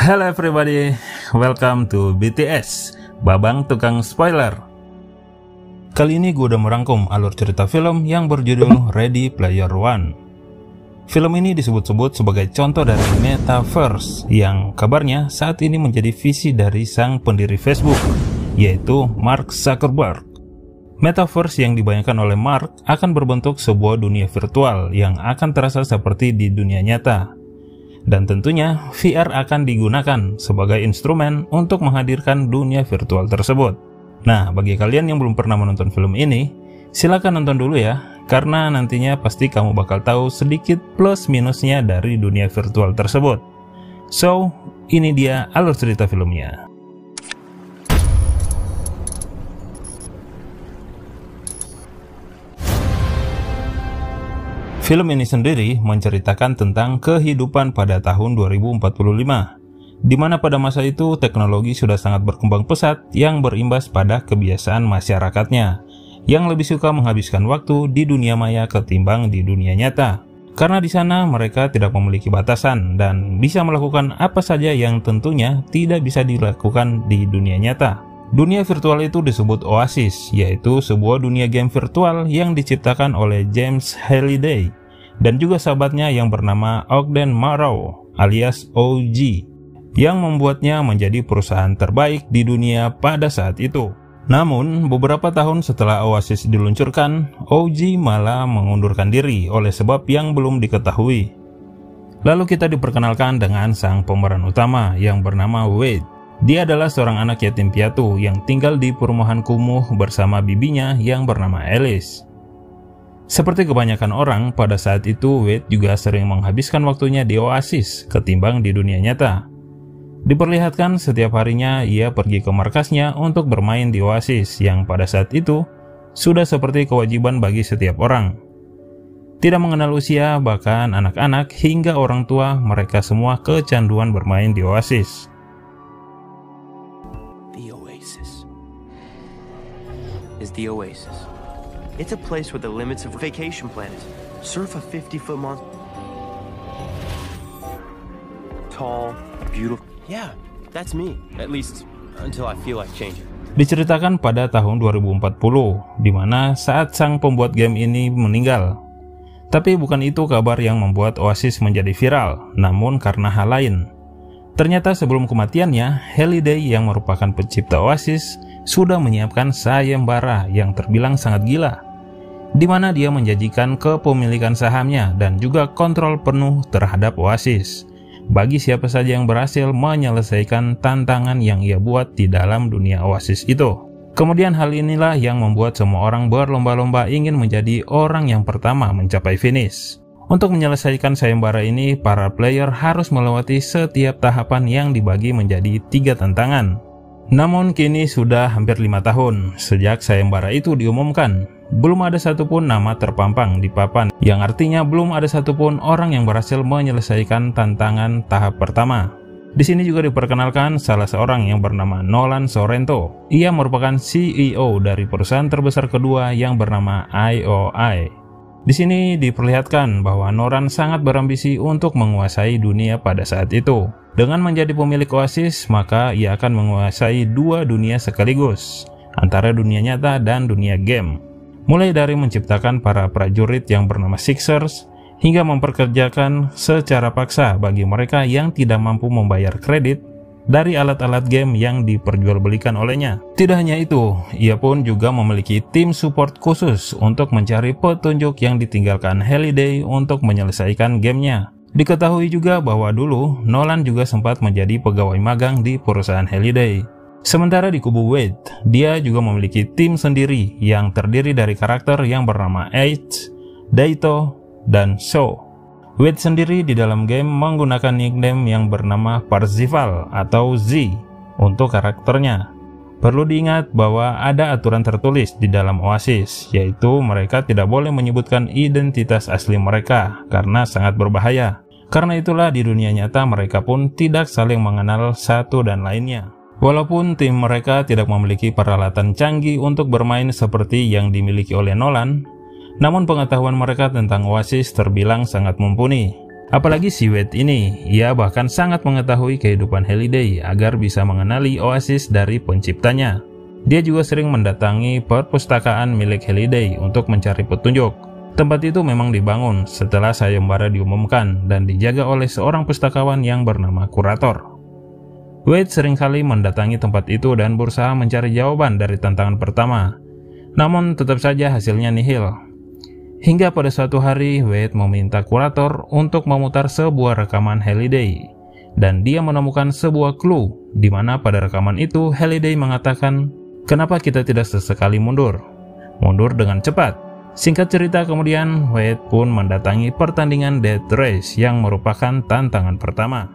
Hello everybody, welcome to BTS, Babang Tukang Spoiler. Kali ini gue udah merangkum alur cerita film yang berjudul Ready Player One. Film ini disebut-sebut sebagai contoh dari Metaverse yang kabarnya saat ini menjadi visi dari sang pendiri Facebook, yaitu Mark Zuckerberg. Metaverse yang dibayangkan oleh Mark akan berbentuk sebuah dunia virtual yang akan terasa seperti di dunia nyata. Dan tentunya VR akan digunakan sebagai instrumen untuk menghadirkan dunia virtual tersebut. Nah, bagi kalian yang belum pernah menonton film ini, silakan nonton dulu ya, karena nantinya pasti kamu bakal tahu sedikit plus minusnya dari dunia virtual tersebut. So, ini dia alur cerita filmnya. Film ini sendiri menceritakan tentang kehidupan pada tahun 2045, di mana pada masa itu teknologi sudah sangat berkembang pesat yang berimbas pada kebiasaan masyarakatnya, yang lebih suka menghabiskan waktu di dunia maya ketimbang di dunia nyata. Karena di sana mereka tidak memiliki batasan dan bisa melakukan apa saja yang tentunya tidak bisa dilakukan di dunia nyata. Dunia virtual itu disebut Oasis, yaitu sebuah dunia game virtual yang diciptakan oleh James Halliday dan juga sahabatnya yang bernama Ogden Morrow alias OG, yang membuatnya menjadi perusahaan terbaik di dunia pada saat itu. Namun, beberapa tahun setelah Oasis diluncurkan, OG malah mengundurkan diri oleh sebab yang belum diketahui. Lalu kita diperkenalkan dengan sang pemeran utama yang bernama Wade. Dia adalah seorang anak yatim piatu yang tinggal di perumahan kumuh bersama bibinya yang bernama Alice. Seperti kebanyakan orang, pada saat itu Wade juga sering menghabiskan waktunya di Oasis ketimbang di dunia nyata. Diperlihatkan setiap harinya ia pergi ke markasnya untuk bermain di Oasis yang pada saat itu sudah seperti kewajiban bagi setiap orang. Tidak mengenal usia, bahkan anak-anak hingga orang tua, mereka semua kecanduan bermain di Oasis. The Oasis. It's a place where the limits of vacation planet. Surf a 50-foot monster. Tall, beautiful. Yeah, that's me. At least until I feel like changing. Diceritakan pada tahun 2040, di mana saat sang pembuat game ini meninggal. Tapi bukan itu kabar yang membuat Oasis menjadi viral, namun karena hal lain. Ternyata sebelum kematiannya, Halliday yang merupakan pencipta Oasis sudah menyiapkan sayembara yang terbilang sangat gila, di mana dia menjanjikan kepemilikan sahamnya dan juga kontrol penuh terhadap Oasis bagi siapa saja yang berhasil menyelesaikan tantangan yang ia buat di dalam dunia Oasis itu. Kemudian hal inilah yang membuat semua orang berlomba-lomba ingin menjadi orang yang pertama mencapai finish. Untuk menyelesaikan sayembara ini, para player harus melewati setiap tahapan yang dibagi menjadi 3 tantangan. Namun kini sudah hampir 5 tahun sejak sayembara itu diumumkan. Belum ada satupun nama terpampang di papan, yang artinya belum ada satupun orang yang berhasil menyelesaikan tantangan tahap pertama. Di sini juga diperkenalkan salah seorang yang bernama Nolan Sorrento. Ia merupakan CEO dari perusahaan terbesar kedua yang bernama IOI. Di sini diperlihatkan bahwa Nolan sangat berambisi untuk menguasai dunia pada saat itu. Dengan menjadi pemilik Oasis, maka ia akan menguasai 2 dunia sekaligus, antara dunia nyata dan dunia game. Mulai dari menciptakan para prajurit yang bernama Sixers, hingga memperkerjakan secara paksa bagi mereka yang tidak mampu membayar kredit dari alat-alat game yang diperjualbelikan olehnya. Tidak hanya itu, ia pun juga memiliki tim support khusus untuk mencari petunjuk yang ditinggalkan Halliday untuk menyelesaikan gamenya. Diketahui juga bahwa dulu Nolan juga sempat menjadi pegawai magang di perusahaan Halliday. Sementara di kubu Wade, dia juga memiliki tim sendiri yang terdiri dari karakter yang bernama H, Daito, dan Sho. Wade sendiri di dalam game menggunakan nickname yang bernama Parzival atau Z untuk karakternya. Perlu diingat bahwa ada aturan tertulis di dalam Oasis, yaitu mereka tidak boleh menyebutkan identitas asli mereka karena sangat berbahaya. Karena itulah di dunia nyata mereka pun tidak saling mengenal satu dan lainnya. Walaupun tim mereka tidak memiliki peralatan canggih untuk bermain seperti yang dimiliki oleh Nolan, namun pengetahuan mereka tentang Oasis terbilang sangat mumpuni. Apalagi si Wade ini, ia bahkan sangat mengetahui kehidupan Halliday agar bisa mengenali Oasis dari penciptanya. Dia juga sering mendatangi perpustakaan milik Halliday untuk mencari petunjuk. Tempat itu memang dibangun setelah sayembara diumumkan dan dijaga oleh seorang pustakawan yang bernama Kurator. Wade seringkali mendatangi tempat itu dan berusaha mencari jawaban dari tantangan pertama. Namun tetap saja hasilnya nihil. Hingga pada suatu hari, Wade meminta Kurator untuk memutar sebuah rekaman Halliday. Dan dia menemukan sebuah clue, di mana pada rekaman itu Halliday mengatakan, "Kenapa kita tidak sesekali mundur? Mundur dengan cepat." Singkat cerita kemudian, Wade pun mendatangi pertandingan Death Race yang merupakan tantangan pertama.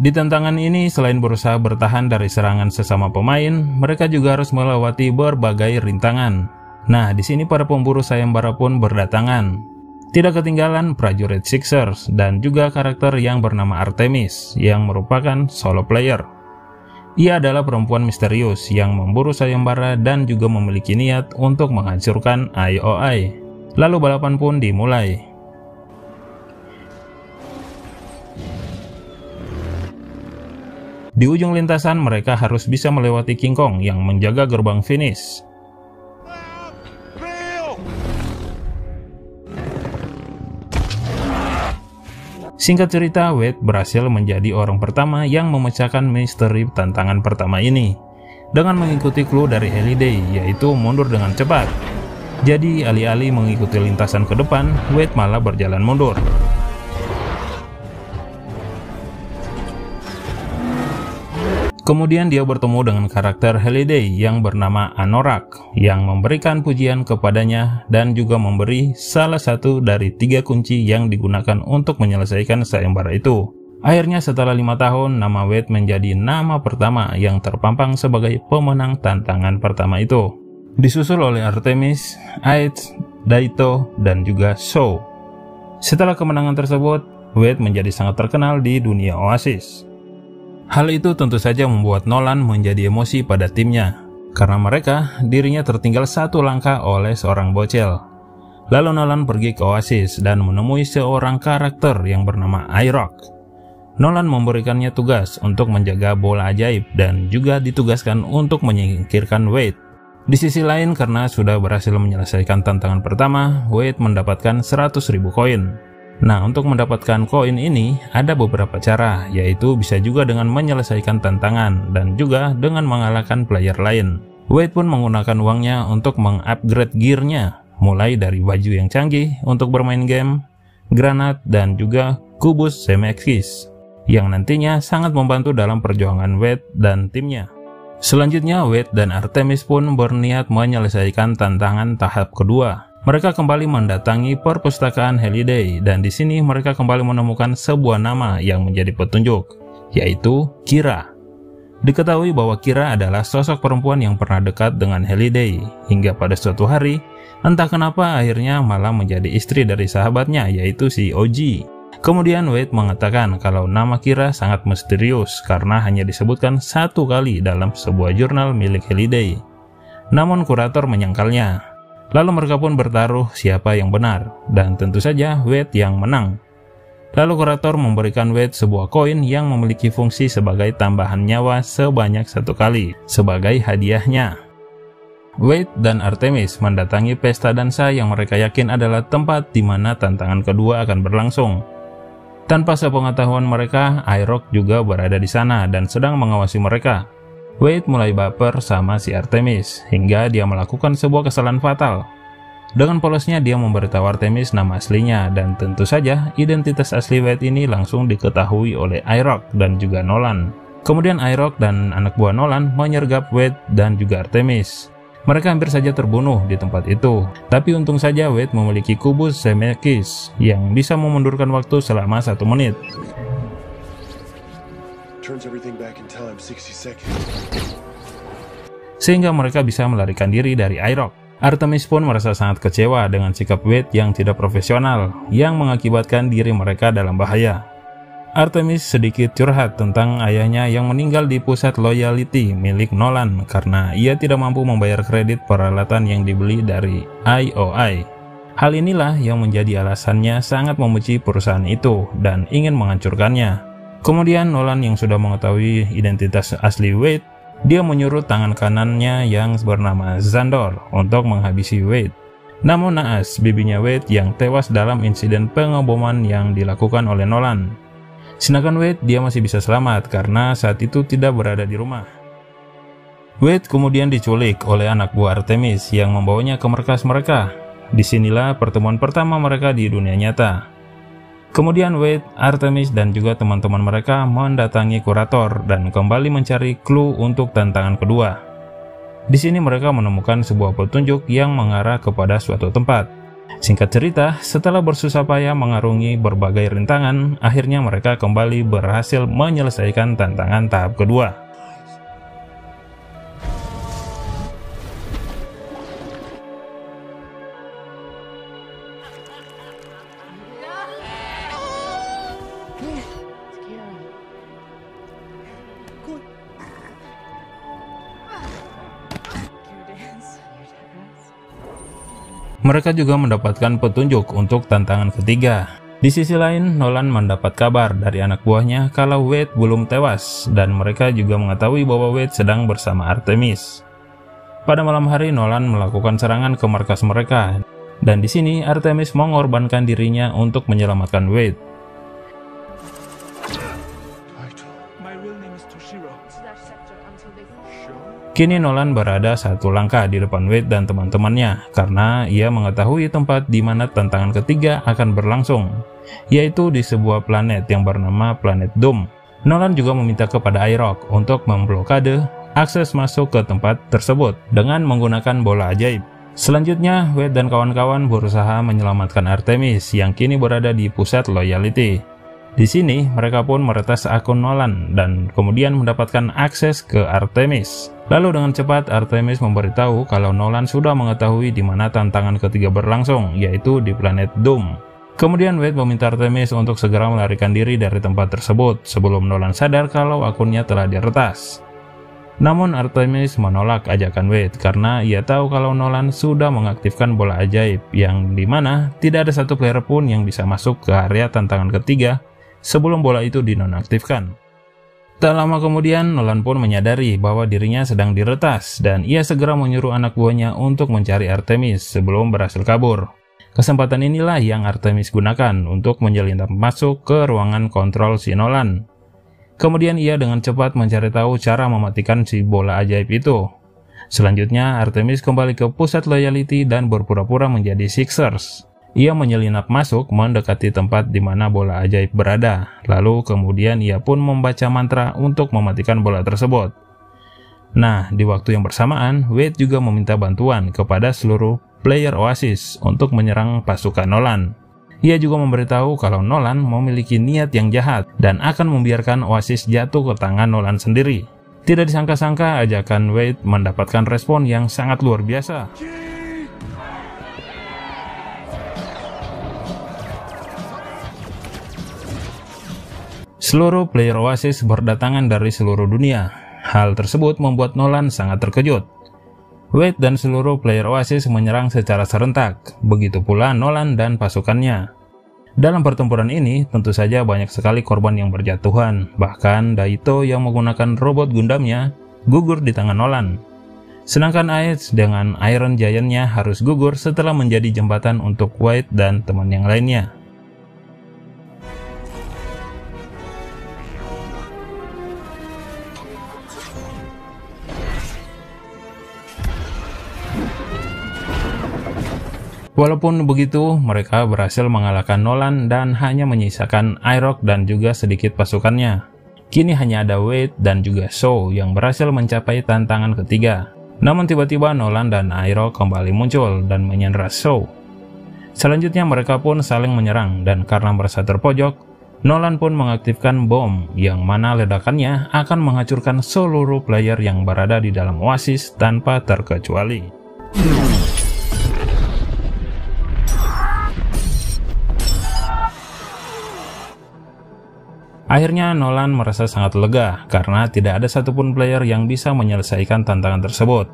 Di tantangan ini, selain berusaha bertahan dari serangan sesama pemain, mereka juga harus melewati berbagai rintangan. Nah, di sini para pemburu sayembara pun berdatangan. Tidak ketinggalan prajurit Sixers dan juga karakter yang bernama Artemis yang merupakan solo player. Ia adalah perempuan misterius yang memburu sayembara dan juga memiliki niat untuk menghancurkan IOI. Lalu balapan pun dimulai. Di ujung lintasan mereka harus bisa melewati King Kong yang menjaga gerbang finish. Singkat cerita, Wade berhasil menjadi orang pertama yang memecahkan misteri tantangan pertama ini dengan mengikuti clue dari Halliday, yaitu mundur dengan cepat. Jadi alih-alih mengikuti lintasan ke depan, Wade malah berjalan mundur. Kemudian dia bertemu dengan karakter Halliday yang bernama Anorak yang memberikan pujian kepadanya dan juga memberi salah satu dari 3 kunci yang digunakan untuk menyelesaikan sayembara itu. Akhirnya setelah 5 tahun, nama Wade menjadi nama pertama yang terpampang sebagai pemenang tantangan pertama itu. Disusul oleh Artemis, Aether, Daito, dan juga Shaw. Setelah kemenangan tersebut, Wade menjadi sangat terkenal di dunia Oasis. Hal itu tentu saja membuat Nolan menjadi emosi pada timnya, karena dirinya tertinggal 1 langkah oleh seorang bocil. Lalu Nolan pergi ke Oasis dan menemui seorang karakter yang bernama IROC. Nolan memberikannya tugas untuk menjaga bola ajaib dan juga ditugaskan untuk menyingkirkan Wade. Di sisi lain, karena sudah berhasil menyelesaikan tantangan pertama, Wade mendapatkan 100.000 koin. Nah, untuk mendapatkan koin ini ada beberapa cara, yaitu bisa juga dengan menyelesaikan tantangan dan juga dengan mengalahkan player lain. Wade pun menggunakan uangnya untuk mengupgrade gearnya, mulai dari baju yang canggih untuk bermain game, granat, dan juga kubus Zemeckis, yang nantinya sangat membantu dalam perjuangan Wade dan timnya. Selanjutnya, Wade dan Artemis pun berniat menyelesaikan tantangan tahap kedua. Mereka kembali mendatangi perpustakaan Halliday dan di sini mereka kembali menemukan sebuah nama yang menjadi petunjuk, yaitu Kira. Diketahui bahwa Kira adalah sosok perempuan yang pernah dekat dengan Halliday hingga pada suatu hari, entah kenapa akhirnya malah menjadi istri dari sahabatnya, yaitu si OG. Kemudian Wade mengatakan kalau nama Kira sangat misterius karena hanya disebutkan 1 kali dalam sebuah jurnal milik Halliday. Namun Kurator menyangkalnya. Lalu mereka pun bertaruh siapa yang benar, dan tentu saja Wade yang menang. Lalu Kurator memberikan Wade sebuah koin yang memiliki fungsi sebagai tambahan nyawa sebanyak 1 kali, sebagai hadiahnya. Wade dan Artemis mendatangi pesta dansa yang mereka yakin adalah tempat di mana tantangan kedua akan berlangsung. Tanpa sepengetahuan mereka, IROC juga berada di sana dan sedang mengawasi mereka. Wade mulai baper sama si Artemis, hingga dia melakukan sebuah kesalahan fatal. Dengan polosnya dia memberitahu Artemis nama aslinya, dan tentu saja identitas asli Wade ini langsung diketahui oleh IROC dan juga Nolan. Kemudian IROC dan anak buah Nolan menyergap Wade dan juga Artemis. Mereka hampir saja terbunuh di tempat itu, tapi untung saja Wade memiliki kubus Zemeckis yang bisa memundurkan waktu selama 1 menit. Sehingga mereka bisa melarikan diri dari IROC. Artemis pun merasa sangat kecewa dengan sikap Wade yang tidak profesional, yang mengakibatkan diri mereka dalam bahaya. Artemis sedikit curhat tentang ayahnya yang meninggal di pusat loyalty milik Nolan karena ia tidak mampu membayar kredit peralatan yang dibeli dari IOI. Hal inilah yang menjadi alasannya sangat membenci perusahaan itu dan ingin menghancurkannya. Kemudian Nolan yang sudah mengetahui identitas asli Wade, dia menyuruh tangan kanannya yang bernama Xandor untuk menghabisi Wade. Namun naas bibinya Wade yang tewas dalam insiden pengeboman yang dilakukan oleh Nolan. Sedangkan Wade dia masih bisa selamat karena saat itu tidak berada di rumah. Wade kemudian diculik oleh anak buah Artemis yang membawanya ke markas mereka. Disinilah pertemuan pertama mereka di dunia nyata. Kemudian Wade, Artemis dan juga teman-teman mereka mendatangi kurator dan kembali mencari clue untuk tantangan kedua. Di sini mereka menemukan sebuah petunjuk yang mengarah kepada suatu tempat. Singkat cerita, setelah bersusah payah mengarungi berbagai rintangan, akhirnya mereka kembali berhasil menyelesaikan tantangan tahap kedua. Mereka juga mendapatkan petunjuk untuk tantangan ketiga. Di sisi lain, Nolan mendapat kabar dari anak buahnya kalau Wade belum tewas dan mereka juga mengetahui bahwa Wade sedang bersama Artemis. Pada malam hari, Nolan melakukan serangan ke markas mereka dan di sini Artemis mengorbankan dirinya untuk menyelamatkan Wade. Kini Nolan berada satu langkah di depan Wade dan teman-temannya karena ia mengetahui tempat di mana tantangan ketiga akan berlangsung, yaitu di sebuah planet yang bernama Planet Doom. Nolan juga meminta kepada IROC untuk memblokade akses masuk ke tempat tersebut dengan menggunakan bola ajaib. Selanjutnya, Wade dan kawan-kawan berusaha menyelamatkan Artemis yang kini berada di pusat loyalty. Di sini, mereka pun meretas akun Nolan dan kemudian mendapatkan akses ke Artemis. Lalu dengan cepat Artemis memberitahu kalau Nolan sudah mengetahui di mana tantangan ketiga berlangsung, yaitu di planet Doom. Kemudian Wade meminta Artemis untuk segera melarikan diri dari tempat tersebut sebelum Nolan sadar kalau akunnya telah diretas. Namun Artemis menolak ajakan Wade karena ia tahu kalau Nolan sudah mengaktifkan bola ajaib yang dimana tidak ada satu player pun yang bisa masuk ke area tantangan ketiga sebelum bola itu dinonaktifkan. Tak lama kemudian, Nolan pun menyadari bahwa dirinya sedang diretas dan ia segera menyuruh anak buahnya untuk mencari Artemis sebelum berhasil kabur. Kesempatan inilah yang Artemis gunakan untuk menyelinap masuk ke ruangan kontrol si Nolan. Kemudian ia dengan cepat mencari tahu cara mematikan si bola ajaib itu. Selanjutnya, Artemis kembali ke pusat loyalty dan berpura-pura menjadi Sixers. Ia menyelinap masuk mendekati tempat di mana bola ajaib berada. Lalu kemudian ia pun membaca mantra untuk mematikan bola tersebut. Nah, di waktu yang bersamaan, Wade juga meminta bantuan kepada seluruh player Oasis untuk menyerang pasukan Nolan. Ia juga memberitahu kalau Nolan memiliki niat yang jahat dan akan membiarkan Oasis jatuh ke tangan Nolan sendiri. Tidak disangka-sangka ajakan Wade mendapatkan respon yang sangat luar biasa. Seluruh player Oasis berdatangan dari seluruh dunia. Hal tersebut membuat Nolan sangat terkejut. Wade dan seluruh player Oasis menyerang secara serentak, begitu pula Nolan dan pasukannya. Dalam pertempuran ini, tentu saja banyak sekali korban yang berjatuhan, bahkan Daito yang menggunakan robot Gundamnya gugur di tangan Nolan. Sedangkan Aether dengan Iron Giant-nya harus gugur setelah menjadi jembatan untuk Wade dan teman yang lainnya. Walaupun begitu, mereka berhasil mengalahkan Nolan dan hanya menyisakan IROC dan juga sedikit pasukannya. Kini hanya ada Wade dan juga Shaw yang berhasil mencapai tantangan ketiga. Namun tiba-tiba Nolan dan IROC kembali muncul dan menyandera Shaw. Selanjutnya mereka pun saling menyerang dan karena merasa terpojok, Nolan pun mengaktifkan bom yang mana ledakannya akan menghancurkan seluruh player yang berada di dalam Oasis tanpa terkecuali. Akhirnya Nolan merasa sangat lega karena tidak ada satupun player yang bisa menyelesaikan tantangan tersebut.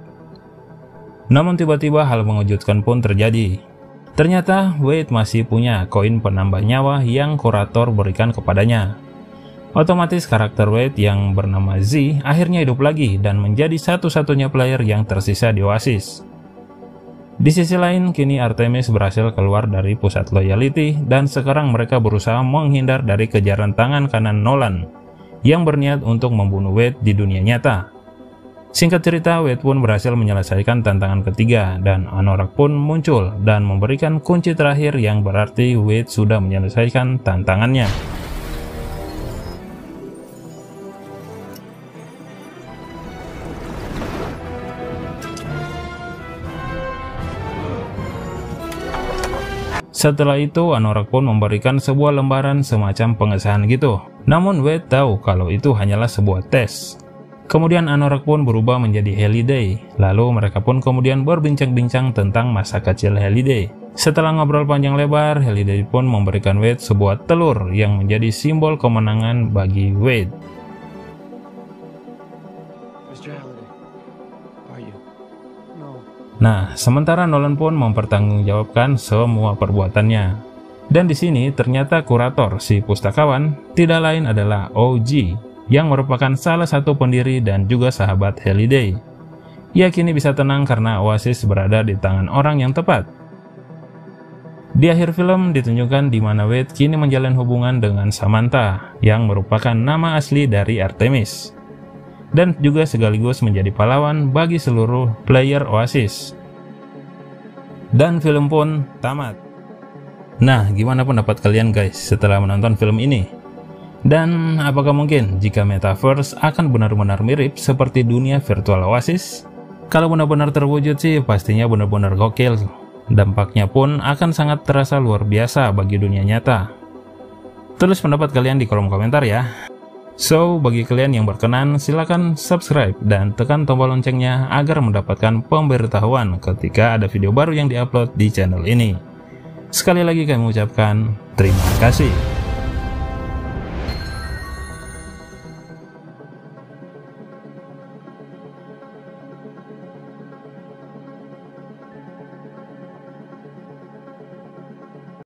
Namun tiba-tiba hal mengejutkan pun terjadi. Ternyata Wade masih punya koin penambah nyawa yang kurator berikan kepadanya. Otomatis karakter Wade yang bernama Z akhirnya hidup lagi dan menjadi satu-satunya player yang tersisa di Oasis. Di sisi lain, kini Artemis berhasil keluar dari pusat loyalty dan sekarang mereka berusaha menghindar dari kejaran tangan kanan Nolan yang berniat untuk membunuh Wade di dunia nyata. Singkat cerita, Wade pun berhasil menyelesaikan tantangan ketiga dan Anorak pun muncul dan memberikan kunci terakhir yang berarti Wade sudah menyelesaikan tantangannya. Setelah itu, Anorak pun memberikan sebuah lembaran semacam pengesahan gitu. Namun Wade tahu kalau itu hanyalah sebuah tes. Kemudian Anorak pun berubah menjadi Halliday. Lalu mereka pun kemudian berbincang-bincang tentang masa kecil Halliday. Setelah ngobrol panjang lebar, Halliday pun memberikan Wade sebuah telur yang menjadi simbol kemenangan bagi Wade. Nah, sementara Nolan pun mempertanggungjawabkan semua perbuatannya. Dan di sini ternyata kurator si pustakawan tidak lain adalah OG, yang merupakan salah satu pendiri dan juga sahabat Halliday. Ia kini bisa tenang karena Oasis berada di tangan orang yang tepat. Di akhir film ditunjukkan di mana Wade kini menjalin hubungan dengan Samantha, yang merupakan nama asli dari Artemis, dan juga sekaligus menjadi pahlawan bagi seluruh player Oasis. Dan film pun tamat. Nah, gimana pendapat kalian guys setelah menonton film ini? Dan apakah mungkin jika Metaverse akan benar-benar mirip seperti dunia virtual Oasis? Kalau benar-benar terwujud sih pastinya benar-benar gokil. Dampaknya pun akan sangat terasa luar biasa bagi dunia nyata. Tulis pendapat kalian di kolom komentar ya. So, bagi kalian yang berkenan, silakan subscribe dan tekan tombol loncengnya agar mendapatkan pemberitahuan ketika ada video baru yang diupload di channel ini. Sekali lagi kami ucapkan terima kasih.